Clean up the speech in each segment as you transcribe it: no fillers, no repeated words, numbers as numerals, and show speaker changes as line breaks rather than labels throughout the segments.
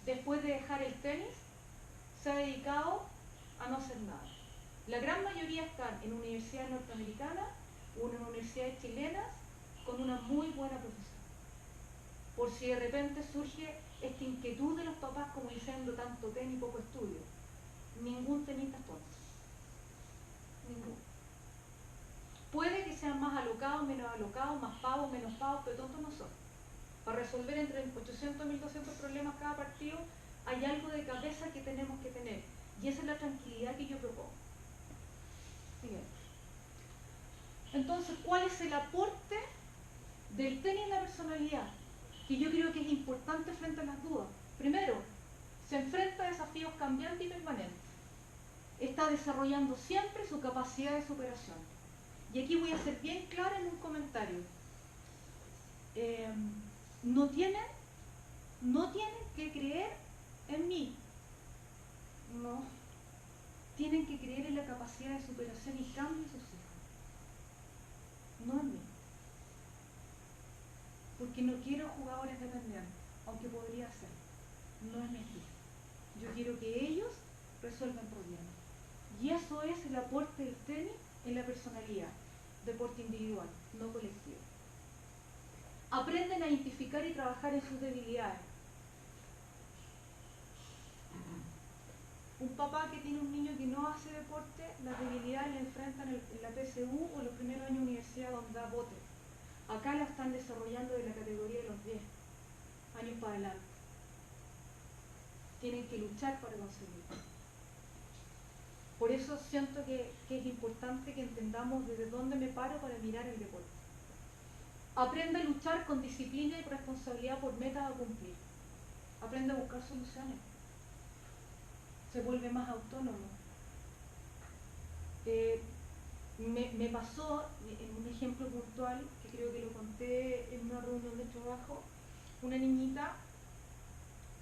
después de dejar el tenis, se ha dedicado a no hacer nada. La gran mayoría están en universidades norteamericanas o en universidades chilenas con una muy buena profesión. Por si de repente surge esta inquietud de los papás como diciendo tanto tenis y poco estudio. Ningún tenista es tonto. Ninguno. Puede que sean más alocados, menos alocados, más pavos, menos pavos, pero tontos no son. Para resolver entre 800 y 1200 problemas cada partido, hay algo de cabeza que tenemos que tener. Y esa es la tranquilidad que yo propongo. Siguiente. Entonces, ¿cuál es el aporte del tenis en la personalidad? Que yo creo que es importante frente a las dudas. Primero, se enfrenta a desafíos cambiantes y permanentes. Está desarrollando siempre su capacidad de superación. Y aquí voy a ser bien clara en un comentario. No tienen que creer en mí. No. Tienen que creer en la capacidad de superación y cambio de sus hijos. No en mí. Porque no quiero jugadores dependientes, aunque podría ser. No es mi estilo. Yo quiero que ellos resuelvan problemas. Y eso es el aporte del tenis en la personalidad. Deporte individual, no colectivo. Aprenden a identificar y trabajar en sus debilidades. Un papá que tiene un niño que no hace deporte, las debilidades le enfrentan en la PSU o los primeros años de universidad donde da bote. Acá la están desarrollando de la categoría de los 10 años para adelante. Tienen que luchar para conseguirlo. Por eso siento que es importante que entendamos desde dónde me paro para mirar el deporte. Aprende a luchar con disciplina y responsabilidad por metas a cumplir. Aprende a buscar soluciones. Se vuelve más autónomo. Me pasó, en un ejemplo puntual, que creo que lo conté en una reunión de trabajo, una niñita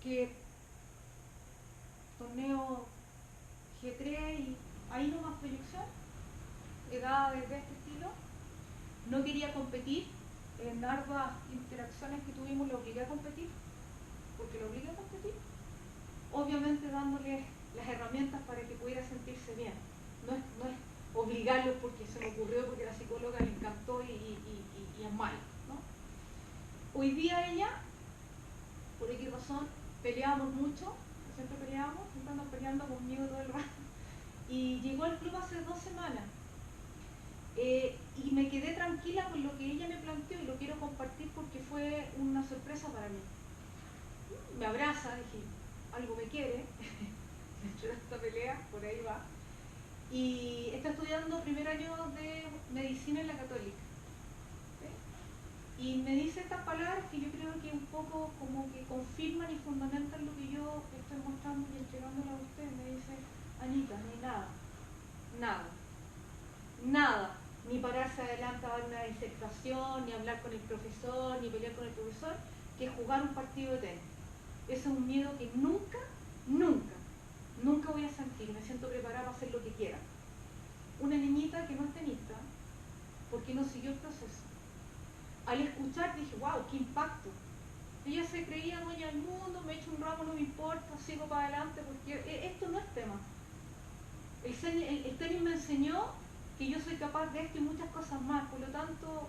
que torneo G3 y ahí nomás proyección, edad de este estilo, no quería competir, en hartas interacciones que tuvimos lo obligué a competir, porque lo obligué a competir, obviamente dándole las herramientas para que pudiera sentirse bien. No es obligarlo porque se me ocurrió, porque la psicóloga le encantó y es malo, ¿no? Hoy día ella, por X razón, peleábamos mucho, siempre peleábamos, siempre andan peleando conmigo todo el rato, y llegó al club hace 2 semanas. Y me quedé tranquila con lo que ella me planteó y lo quiero compartir porque fue una sorpresa para mí. Me abraza, dije, algo me quiere, dentro de esta pelea, por ahí va. Y está estudiando primer año de medicina en la Católica. ¿Sí? Y me dice estas palabras que yo creo que un poco como que confirman y fundamentan lo que yo estoy mostrando y entregándolo a usted. Me dice, Anita, no hay nada, nada, nada. Ni pararse adelante a dar una disertación, ni hablar con el profesor, ni pelear con el profesor, que jugar un partido de tenis. Ese es un miedo que nunca voy a sentir. Me siento preparada para hacer lo que quiera. Una niñita que no es tenista, porque no siguió el proceso. Al escuchar dije, wow, qué impacto. Ella se creía dueña del mundo, me echo un ramo, no me importa, sigo para adelante, porque esto no es tema. El tenis me enseñó que yo soy capaz de esto y muchas cosas más, por lo tanto,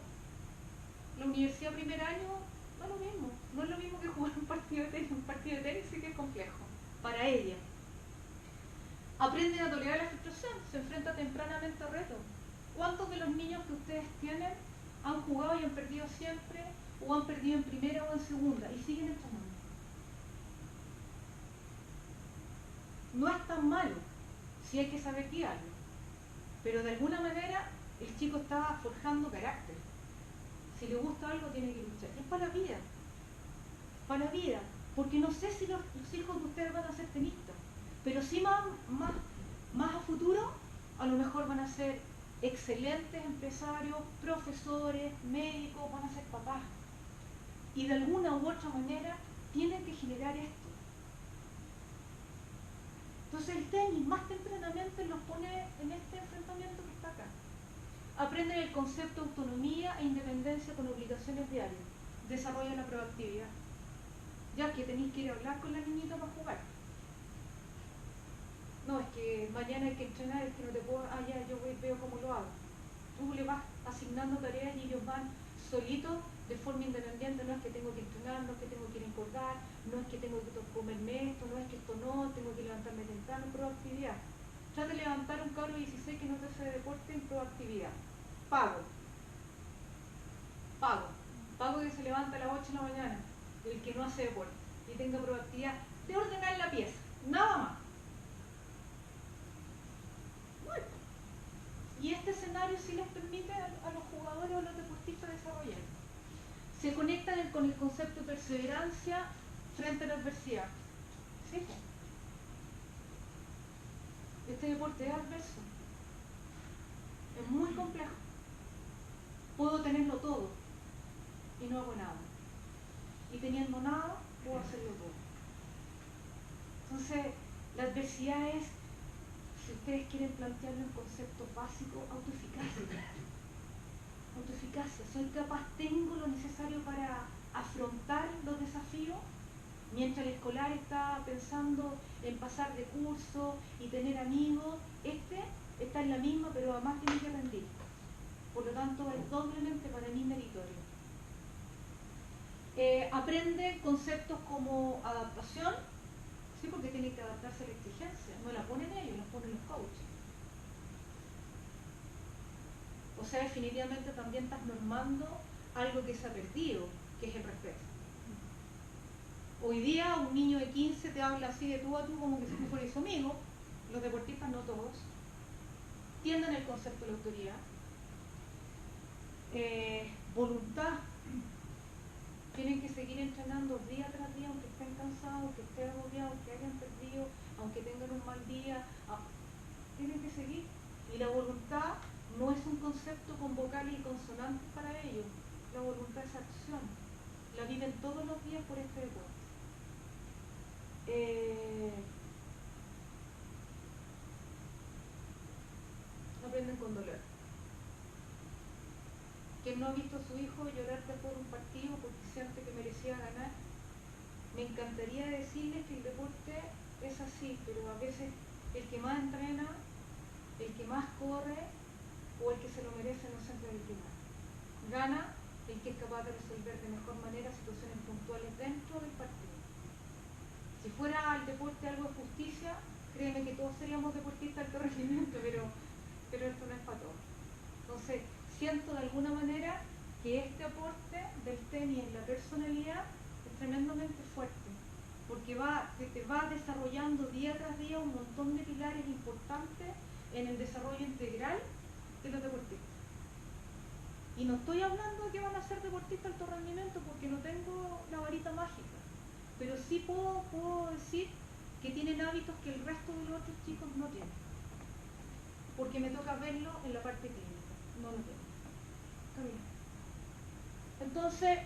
la universidad primer año no es lo mismo, no es lo mismo que jugar un partido de tenis sí que es complejo, para ella. Aprenden a tolerar la frustración, se enfrenta tempranamente a retos. ¿Cuántos de los niños que ustedes tienen han jugado y han perdido siempre, o han perdido en primera o en segunda, y siguen entrenando? No es tan malo, sí hay que saber guiarlo. Pero de alguna manera el chico estaba forjando carácter. Si le gusta algo tiene que luchar. Y es para la vida. Para la vida. Porque no sé si los hijos de ustedes van a ser tenistas. Pero sí más a futuro, a lo mejor van a ser excelentes empresarios, profesores, médicos, van a ser papás. Y de alguna u otra manera tienen que generar esto. Entonces el tenis más tempranamente los pone en este enfrentamiento que está acá. Aprenden el concepto de autonomía e independencia con obligaciones diarias. Desarrolla la proactividad. Ya que tenéis que ir a hablar con la niñita para jugar. No, es que mañana hay que entrenar, es que no te puedo, ya yo veo cómo lo hago. Tú le vas asignando tareas y ellos van solitos de forma independiente. No es que tengo que entrenar, no es que tengo que ir a engordar, no es que tengo que comerme esto, no es que esto no, tengo que levantarme temprano, proactividad. Trata de levantar un cabro de 16 que no te hace deporte en proactividad. Pago. Pago que se levanta a las 8 de la mañana, el que no hace deporte, y tenga proactividad de ordenar la pieza, nada más. Bueno, y este escenario sí les permite a los jugadores o a los deportistas desarrollar. Se conectan con el concepto de perseverancia frente a la adversidad. ¿Sí? Este deporte es adverso, es muy complejo. Puedo tenerlo todo y no hago nada. Y teniendo nada, puedo hacerlo todo. Entonces, la adversidad es, si ustedes quieren plantearlo en conceptos básicos, autoeficacia. Autoeficacia. Soy capaz, tengo lo necesario para afrontar los desafíos, mientras el escolar está pensando en pasar de curso y tener amigos, este está en la misma, pero además tiene que rendir. Por lo tanto, es doblemente para mí meritorio. Aprende conceptos como adaptación, sí, porque tiene que adaptarse a la exigencia, no la ponen ellos, la ponen los coaches. O sea, definitivamente también estás normando algo que se ha perdido, que es el respeto. Hoy día un niño de 15 te habla así de tú a tú como que si tú fueras su amigo. Los deportistas no todos tienden el concepto de la autoridad. Voluntad. Tienen que seguir entrenando día tras día, aunque estén cansados, aunque estén agobiados, aunque hayan perdido, aunque tengan un mal día. Tienen que seguir. Y la voluntad no es un concepto con vocales y consonantes para ellos. La voluntad es acción. La viven todos los días por este deporte. Aprenden con dolor. Quien no ha visto a su hijo llorar después de un partido porque siente que merecía ganar, me encantaría decirles que el deporte es así, pero a veces el que más entrena, el que más corre o el que se lo merece no siempre es el que más. Gana el que es capaz de resolver de mejor manera situaciones puntuales dentro del partido. Si fuera el deporte algo de justicia, créeme que todos seríamos deportistas de alto rendimiento, pero esto no es para todos. Entonces, siento de alguna manera que este aporte del tenis en la personalidad es tremendamente fuerte, porque te va desarrollando día tras día un montón de pilares importantes en el desarrollo integral de los deportistas. Y no estoy hablando de que van a ser deportistas de alto rendimiento porque no tengo la varita mágica, pero sí puedo decir que tienen hábitos que el resto de los otros chicos no tienen, porque me toca verlo en la parte clínica, no lo tengo. Está bien. Entonces,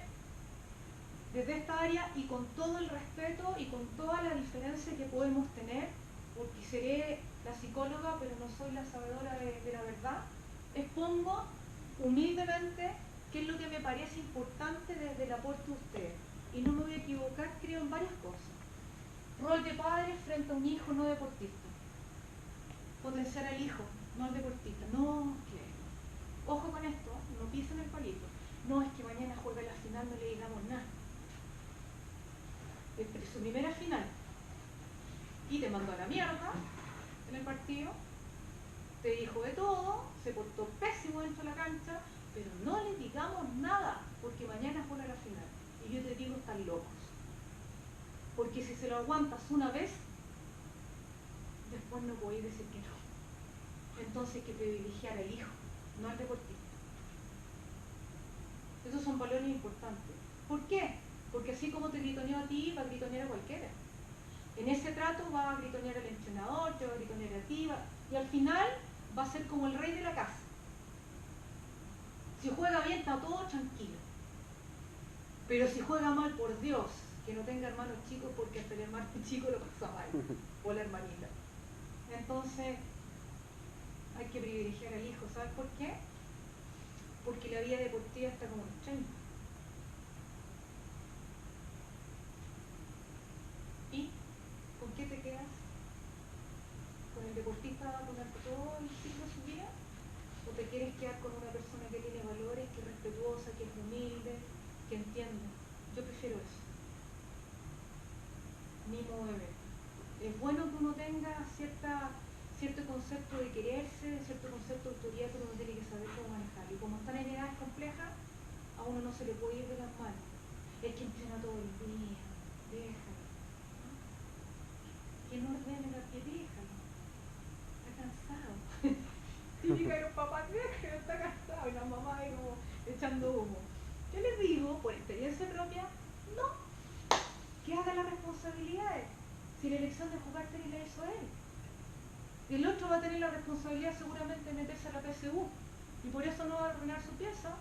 desde esta área y con todo el respeto y con toda la diferencia que podemos tener, porque seré la psicóloga pero no soy la sabedora de la verdad, expongo humildemente qué es lo que me parece importante desde el aporte de ustedes. Y no me voy a equivocar, creo, en varias cosas. Rol de padre frente a un hijo no deportista. Potenciar al hijo, no al deportista. No, que ojo con esto, no pisen el palito. No, es que mañana juega la final, no le digamos nada. Entre su primera final y te mandó a la mierda en el partido, te dijo de todo, se portó pésimo dentro de la cancha, pero no le digamos nada, porque mañana juega la final. Y yo te digo, están locos. Porque si se lo aguantas una vez, después no podéis decir que no. Entonces hay que privilegiar al hijo, no al deportista. Esos son valores importantes. ¿Por qué? Porque así como te gritoneó a ti, va a gritonear a cualquiera. En ese trato va a gritonear al entrenador, te va a gritonear a ti, y al final va a ser como el rey de la casa. Si juega bien, está todo tranquilo. Pero si juega mal, por Dios, que no tenga hermanos chicos, porque hasta el hermano chico lo pasa mal, o la hermanita. Entonces, hay que privilegiar al hijo. ¿Sabes por qué? Porque la vida deportiva está como los 30. te quieres quedar con una persona que tiene valores, que es respetuosa, que es humilde, que entiende. Yo prefiero eso. Mi modo de ver. Es bueno que uno tenga cierto concepto de quererse, cierto concepto de autoridad, pero uno tiene que saber cómo manejarlo. Y como están en edades complejas, a uno no se le puede ir de las manos. Es que entrena todo el día, déjalo. ¿No? Que no ordene la pie, déjalo. Está cansado. Típica de los papás, déjalo, está cansado. Y la mamá ahí como echando humo. Yo les digo, por experiencia propia, no. Que haga las responsabilidades. Si la elección de jugártela la hizo él. El otro va a tener la responsabilidad seguramente de meterse a la PSU. Y por eso no va a ordenar su pieza.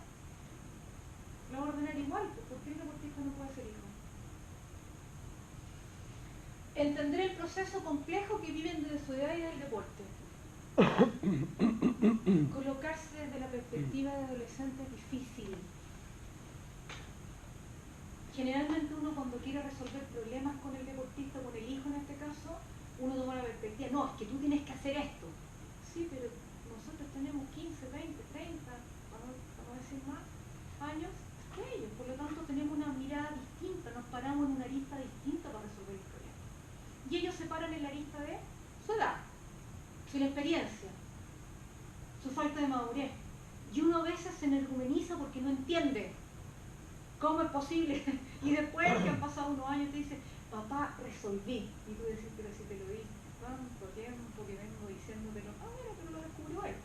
La va a ordenar igual, porque el deportista no puede ser hijo. Entender el proceso complejo que viven desde su edad y del deporte. Colocarse desde la perspectiva de adolescente es difícil. Generalmente uno cuando quiere resolver problemas con el deportista, con el hijo en este caso, uno toma la perspectiva, no, es que tú tienes que hacer esto. Sí, pero nosotros tenemos 15, 20, 30, para no decir más, años que ellos. Por lo tanto tenemos una mirada distinta, nos paramos en una arista distinta para resolver el problema. Y ellos se paran en la arista de su edad, su inexperiencia, su falta de madurez. Y uno a veces se energumeniza porque no entiende cómo es posible. Y después que han pasado unos años te dice, papá, resolví. Y tú decís, pero si te lo dije tanto tiempo que vengo diciéndotelo. Ah, bueno, pero lo descubrió él.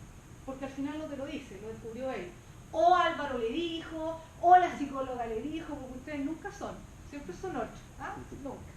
Porque al final no te lo dice, lo descubrió él. O Álvaro le dijo, o la psicóloga le dijo, porque ustedes nunca son, siempre son otros. ¿Ah? Nunca.